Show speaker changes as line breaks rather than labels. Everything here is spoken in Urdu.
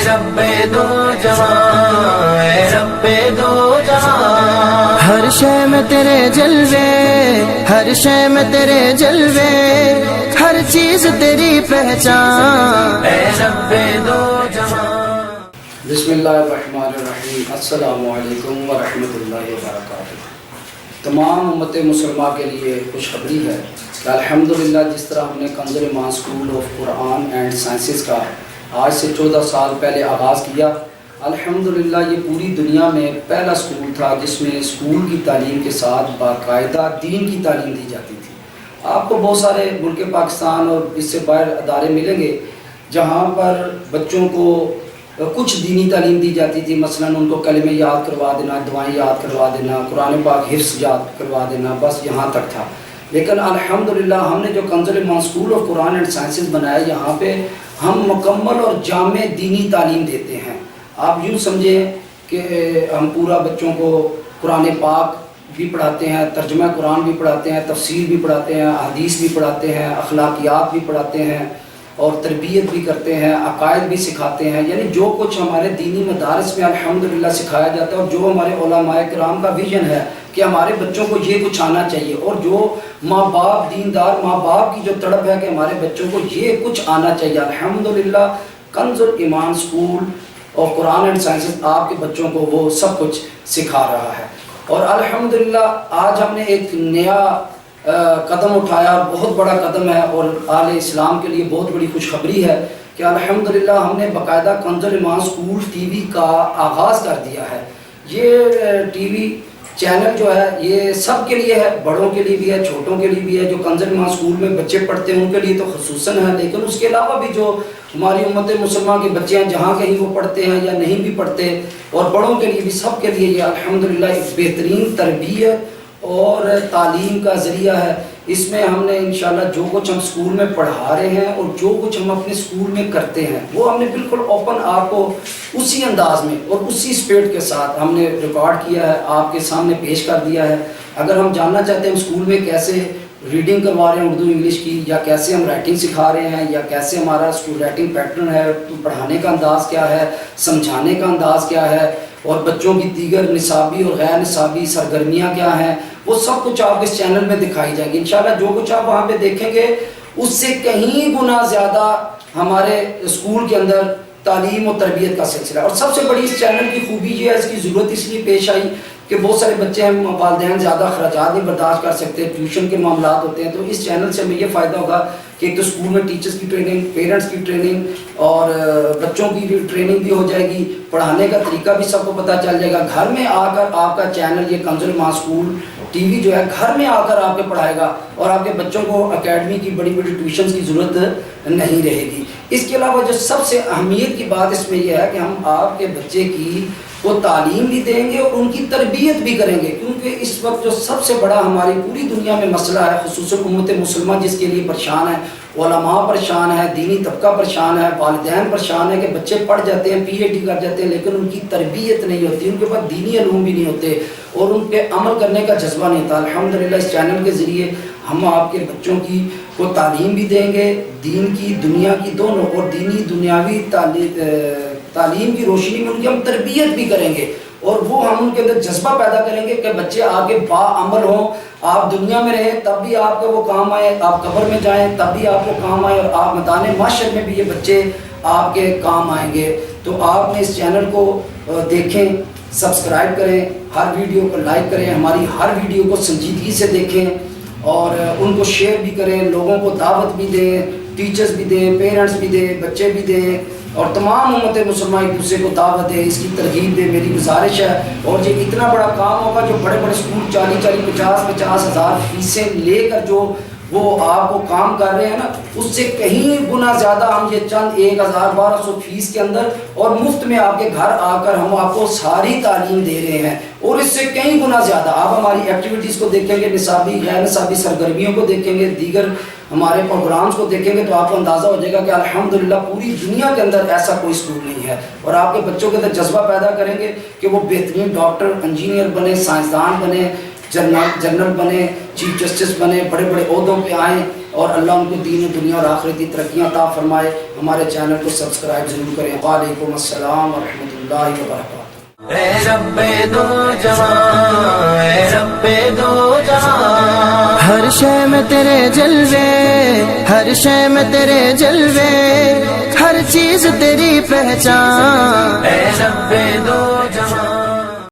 رب دو جہاں، اے رب دو جہاں،
ہر شے میں تیرے جلوے، ہر شے میں تیرے جلوے، ہر چیز تیری پہچان،
اے رب دو جہاں۔
بسم اللہ الرحمن الرحیم۔ السلام علیکم ورحمۃ اللہ وبرکاتہ۔ تمام امت مسلمہ کے لیے خوشخبری ہے کہ الحمدللہ جس طرح ہم نے کنز ایمان school of Quran and sciences کا آج سے 14 سال پہلے آغاز کیا، الحمدللہ یہ پوری دنیا میں پہلا اسکول تھا جس میں اسکول کی تعلیم کے ساتھ باقاعدہ دین کی تعلیم دی جاتی تھی۔ آپ کو بہت سارے ملک پاکستان اور اس سے باہر ادارے ملیں گے جہاں پر بچوں کو کچھ دینی تعلیم دی جاتی تھی، مثلا ان کو کلمے یاد کروا دینا، دعائیں یاد کروا دینا، قرآن پاک حفظ یاد کروا دینا، بس یہاں تک تھا۔ لیکن الحمدللہ ہم نے جو کنز ایمان school of Quran and sciences بنایا، یہاں پہ ہم مکمل اور جامع دینی تعلیم دیتے ہیں۔ آپ یوں سمجھیں کہ ہم پورا بچوں کو قرآن پاک بھی پڑھاتے ہیں، ترجمہ قرآن بھی پڑھاتے ہیں، تفسیر بھی پڑھاتے ہیں، حدیث بھی پڑھاتے ہیں، اخلاقیات بھی پڑھاتے ہیں اور تربیت بھی کرتے ہیں، عقائد بھی سکھاتے ہیں، یعنی جو کچھ ہمارے دینی مدارس میں الحمدللہ سکھایا جاتا ہے اور جو ہمارے علماء کرام کا ویژن ہے کہ ہمارے بچوں کو یہ کچھ آنا چاہیے، اور جو ماں باپ دیندار ماں باپ کی جو تڑپ ہے کہ ہمارے بچوں کو یہ کچھ آنا چاہیے، الحمدللہ کنز ایمان اسکول اور قرآن اینڈ سائنسز آپ کے بچوں کو وہ سب کچھ سکھا رہا ہے۔ اور الحمدللہ آج ہم نے ایک نیا قدم اٹھایا، بہت بڑا قدم ہے اور اہل اسلام کے لیے بہت بڑی خوشخبری ہے کہ الحمدللہ ہم نے باقاعدہ کنز ایمان اسکول ٹی وی کا آغاز کر دیا ہے۔ یہ ٹی وی چینل جو ہے یہ سب کے لیے ہے، بڑوں کے لیے بھی ہے، چھوٹوں کے لیے بھی ہے، جو کنز ایمان اسکول میں بچے پڑھتے ہیں ان کے لیے تو خصوصاً ہے، لیکن اس کے علاوہ بھی جو ہماری امت مسلمہ کے بچے ہیں جہاں کہیں وہ پڑھتے ہیں یا نہیں بھی پڑھتے، اور بڑوں کے لیے بھی، سب کے لیے یہ الحمدللہ ایک بہترین تربیت اور تعلیم کا ذریعہ ہے۔ اس میں ہم نے انشاءاللہ جو کچھ ہم اسکول میں پڑھا رہے ہیں اور جو کچھ ہم اپنے اسکول میں کرتے ہیں وہ ہم نے بالکل اوپن آپ کو اسی انداز میں اور اسی اسپیڈ کے ساتھ ہم نے ریکارڈ کیا ہے، آپ کے سامنے پیش کر دیا ہے۔ اگر ہم جاننا چاہتے ہیں اسکول میں کیسے ریڈنگ کروا رہے ہیں اردو انگلش کی، یا کیسے ہم رائٹنگ سکھا رہے ہیں، یا کیسے ہمارا اسکول رائٹنگ پیٹرن ہے، پڑھانے کا انداز کیا ہے، سمجھانے کا انداز کیا ہے، اور بچوں کی دیگر نصابی اور غیر نصابی سرگرمیاں کیا ہیں، وہ سب کچھ آپ اس چینل میں دکھائی جائے گی انشاءاللہ۔ جو کچھ آپ وہاں پہ دیکھیں گے اس سے کہیں گنا زیادہ ہمارے اسکول کے اندر تعلیم و تربیت کا سلسلہ ہے۔ اور سب سے بڑی اس چینل کی خوبی یہ ہے، اس کی ضرورت اس لیے پیش آئی کہ بہت سارے بچے ہیں، والدین زیادہ اخراجات نہیں برداشت کر سکتے، ٹیوشن کے معاملات ہوتے ہیں، تو اس چینل سے ہمیں یہ فائدہ ہوگا کہ ایک تو اسکول میں ٹیچرز کی ٹریننگ، پیرنٹس کی ٹریننگ اور بچوں کی ٹریننگ بھی ہو جائے گی، پڑھانے کا طریقہ بھی سب کو پتہ چل جائے گا۔ گھر میں آ کر آپ کا چینل یہ کنز ایمان اسکول ٹی وی جو ہے گھر میں آ کر آپ کے پڑھائے گا، اور آپ کے بچوں کو اکیڈمی کی بڑی بڑی ٹیوشنز کی ضرورت نہیں رہے گی۔ اس کے علاوہ جو سب سے اہمیت کی بات اس میں یہ ہے کہ ہم آپ کے بچے کی وہ تعلیم بھی دیں گے اور ان کی تربیت بھی کریں گے، کیونکہ اس وقت جو سب سے بڑا ہماری پوری دنیا میں مسئلہ ہے، خصوصاً امت مسلمہ جس کے لیے پریشان ہے، علماء پریشان ہے، دینی طبقہ پریشان ہے، والدین پریشان ہے کہ بچے پڑھ جاتے ہیں، پی ایچ ڈی کر جاتے ہیں، لیکن ان کی تربیت نہیں ہوتی، ان کے پاس دینی علوم بھی نہیں ہوتے اور ان پہ عمل کرنے کا جذبہ نہیں ہوتا۔ الحمدللہ اس چینل کے ذریعے ہم آپ کے بچوں کی کو تعلیم بھی دیں گے، دین کی دنیا کی دونوں، اور دینی دنیاوی تعلیم کی روشنی میں ان کی ہم تربیت بھی کریں گے، اور وہ ہم ان کے اندر جذبہ پیدا کریں گے کہ بچے آگے باعمل ہوں، آپ دنیا میں رہیں تب بھی آپ کو وہ کام آئے، آپ قبر میں جائیں تب بھی آپ کو کام آئے، اور آپ میدان محشر میں بھی یہ بچے آپ کے کام آئیں گے۔ تو آپ نے اس چینل کو دیکھیں، سبسکرائب کریں، ہر ویڈیو کو لائک کریں، ہماری ہر ویڈیو کو سنجیدگی سے دیکھیں اور ان کو شیئر بھی کریں، لوگوں کو دعوت بھی دیں، ٹیچرز بھی دیں، پیرنٹس بھی دیں، بچے بھی دیں، اور تمام امت مسلمہ ایک دوسرے کو دعوت دے، اس کی ترغیب دے، میری گزارش ہے۔ اور یہ اتنا بڑا کام ہوگا، جو بڑے بڑے اسکول 40-50 ہزار فیسیں لے کر جو وہ آپ کو کام کر رہے ہیں نا، اس سے کہیں گنا زیادہ ہم یہ چند 1000-1200 فیس کے اندر اور مفت میں آپ کے گھر آ کر ہم آپ کو ساری تعلیم دے رہے ہیں، اور اس سے کہیں گنا زیادہ آپ ہماری ایکٹیویٹیز کو دیکھیں گے، نصابی غیر نصابی سرگرمیوں کو دیکھیں گے، دیگر ہمارے پروگرامز کو دیکھیں گے، تو آپ کو اندازہ ہو جائے گا کہ الحمدللہ پوری دنیا کے اندر ایسا کوئی اسکول نہیں ہے، اور آپ کے بچوں کے اندر جذبہ پیدا کریں گے کہ وہ بہترین ڈاکٹر، انجینئر بنے، سائنسدان بنے، جنرل بنے، چیف جسٹس بنے، بڑے بڑے عہدوں پہ آئیں، اور اللہ ان کو دین و دنیا اور آخرتی ترقیاں عطا فرمائے. ہمارے چینل کو سبسکرائب ضرور کریں. وعلیکم السلام ورحمۃ اللہ وبرکاتہ.
اے رب دو جہاں، اے رب دو جہاں،
ہر شے میں تیرے جلوے، ہر شے میں تیرے جلوے، ہر چیز تیری پہچان.
اے رب دو جہاں.